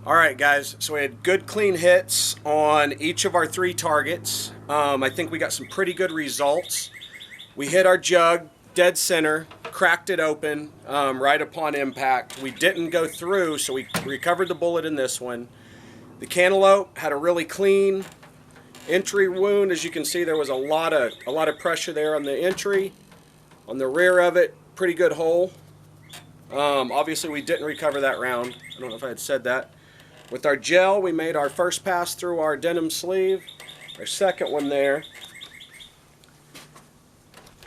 Alright guys, so we had good clean hits on each of our 3 targets. I think we got some pretty good results. We hit our jug dead center, cracked it open right upon impact. We didn't go through, so we recovered the bullet in this one. The cantaloupe had a really clean entry wound. As you can see, there was a lot of pressure there on the entry. On the rear of it, pretty good hole. Obviously we didn't recover that round. I don't know if I had said that. With our gel, we made our first pass through our denim sleeve, our second one there.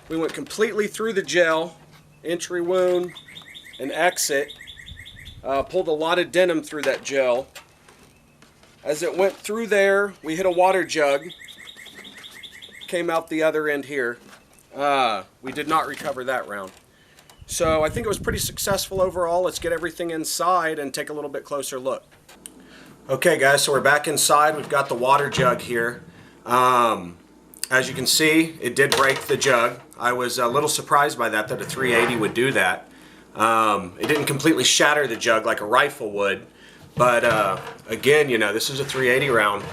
We went completely through the gel, entry wound, and exit. Pulled a lot of denim through that gel. As it went through there, we hit a water jug, came out the other end here. We did not recover that round. So I think it was pretty successful overall. Let's get everything inside and take a little bit closer look. Okay guys, so we're back inside. We've got the water jug here. As you can see, it did break the jug. I was a little surprised by that a 380 would do that. It didn't completely shatter the jug like a rifle would, but again, you know, this is a 380 round,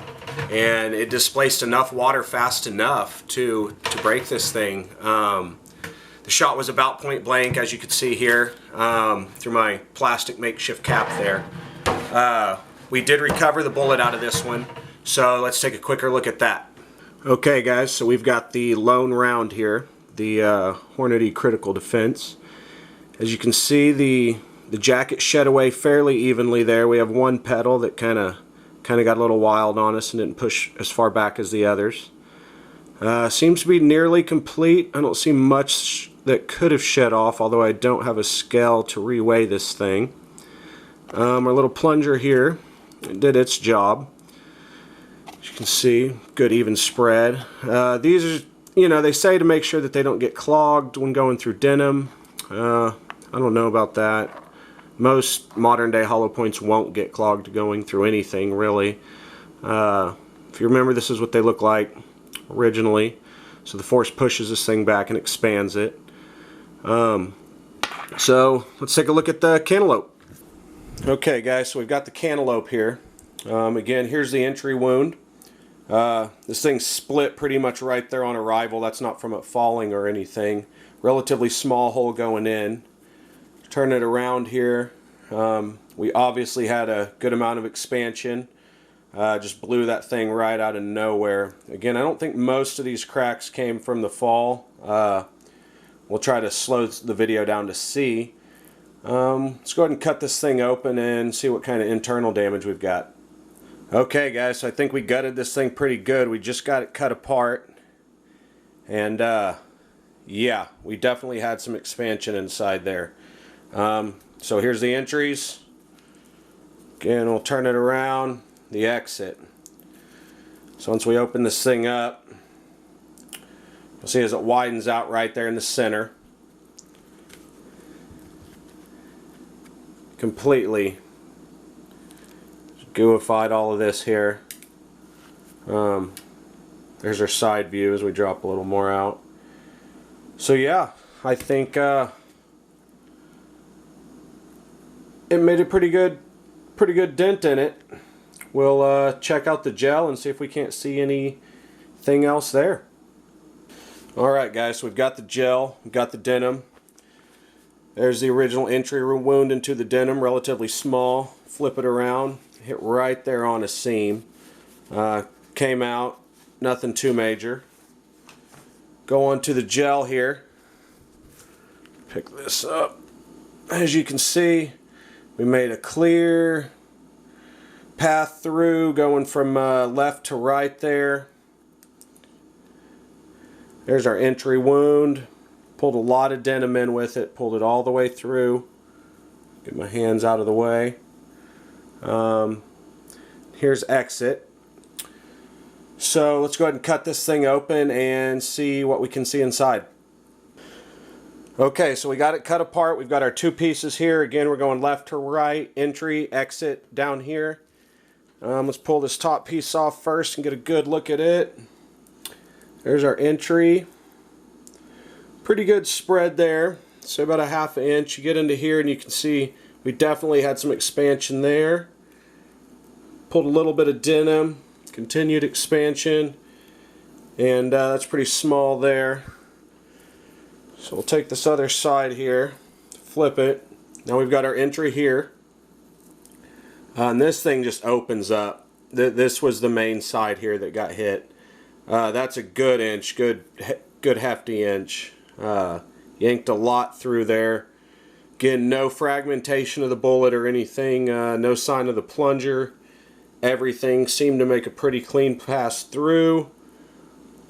and it displaced enough water fast enough to break this thing. The shot was about point blank, as you can see here, through my plastic makeshift cap there. We did recover the bullet out of this one, so let's take a quicker look at that. Okay guys, so we've got the lone round here, the Hornady Critical Defense. As you can see, the jacket shed away fairly evenly there. We have one pedal that kind of got a little wild on us and didn't push as far back as the others. Seems to be nearly complete. I don't see much that could have shed off, although I don't have a scale to reweigh this thing. Our little plunger here, it did its job. As you can see, good even spread. These are, you know, they say to make sure that they don't get clogged when going through denim. I don't know about that. Most modern day hollow points won't get clogged going through anything really. If you remember, this is what they look like originally. So the force pushes this thing back and expands it. So let's take a look at the cantaloupe. Okay guys, so we've got the cantaloupe here. Again, here's the entry wound. This thing split pretty much right there on arrival. That's not from it falling or anything. Relatively small hole going in. Turn it around here. We obviously had a good amount of expansion. Just blew that thing right out of nowhere. Again, I don't think most of these cracks came from the fall. We'll try to slow the video down to see. Let's go ahead and cut this thing open and see what kind of internal damage we've got. Okay guys, so I think we gutted this thing pretty good. We just got it cut apart, and yeah, we definitely had some expansion inside there. So here's the entries. Again, we'll turn it around, the exit. So once we open this thing up, you'll see as it widens out right there in the center. Completely gooified all of this here. There's our side view as we drop a little more out. So yeah, I think it made a pretty good dent in it. We'll check out the gel and see if we can't see anything else there. Alright guys, so we've got the gel, we've got the denim. There's the original entry wound into the denim, relatively small. Flip it around, hit right there on a seam. Came out, nothing too major. Go on to the gel here. Pick this up. As you can see, we made a clear path through, going from left to right there. There's our entry wound. Pulled a lot of denim in with it, pulled it all the way through. Get my hands out of the way. Here's exit. So let's go ahead and cut this thing open and see what we can see inside. Okay, so we got it cut apart. We've got our 2 pieces here. Again, we're going left to right, entry, exit down here. Let's pull this top piece off first and get a good look at it. There's our entry. Pretty good spread there, so about a 1/2 inch. You get into here and you can see we definitely had some expansion there. pulled a little bit of denim, continued expansion, and that's pretty small there. So we'll take this other side here, flip it. Now we've got our entry here, and this thing just opens up. This was the main side here that got hit. That's a good inch, good hefty inch. Yanked a lot through there. Again, no fragmentation of the bullet or anything, no sign of the plunger. Everything seemed to make a pretty clean pass through,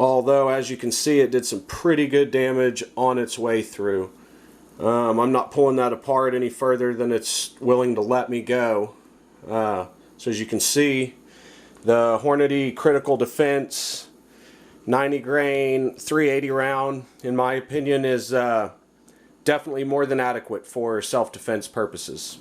although as you can see it did some pretty good damage on its way through. I'm not pulling that apart any further than it's willing to let me go. So as you can see, the Hornady Critical Defense 90 grain 380 round, in my opinion, is definitely more than adequate for self-defense purposes.